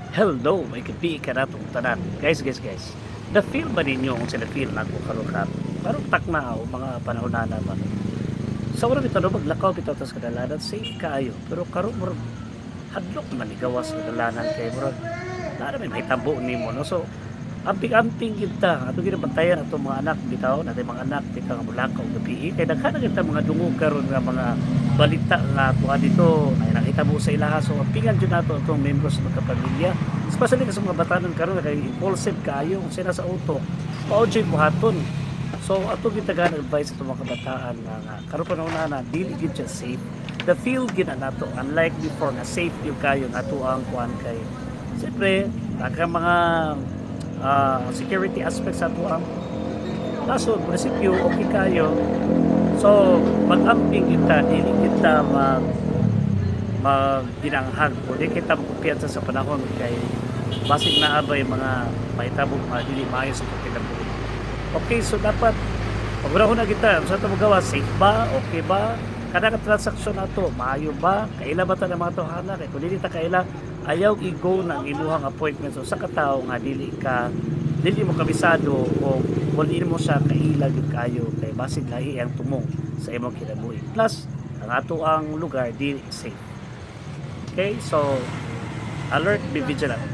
Hello, may gabi ka na itong tanan. Guys. Na-feel ba ninyo kung sila-feel na ako karukat? Parang takna o mga panahon na naman. Sa una bitaw no maglakaw bitaw tas kadalanan safe kaayo. Pero karon murag hadlok man igawas kadalanan kay murag na may mahitabo nimo no. So amping-amping kita ato ginabantayan ato mga anak bitaw natay mga anak tika nga mulakaw gabi kay daghan na kita mga dungog karon nga mga balita nga tuwa dito ay nakita mo sa ilaha so ampingan jud nato atong members ng kapamilya especially sa mga batanon karon kay impulsive kayo kung sila sa auto mao jud buhaton so ato gitagan advice sa mga kabataan nga karon panahon na dili gid siya safe the field gid na nato unlike before na safe yung kayo nga ato ang kuan kay siyempre mga security aspects sa tuang kaso prinsipyo okay kayo so mag-amping kita dili kita magdinanghag o di kita magkumpiyansa sa panahon kay basig na abay mga mahitabong dili maayo sa pagkinabuhi okay so dapat pagurahon na kita sa ito magawa safe ba okay ba kada ka transaksyon nato maayo ba kaila ba ta ng mga tawhana kay kung dili ta kaila ayaw i-go ng iluhang appointment so sa katao nga dili mo kabisado o dili mo siya kailag kayo kay basig lahi ang tumong sa imong kinabuhi plus ang ato ang lugar dili safe okay so alert be vigilant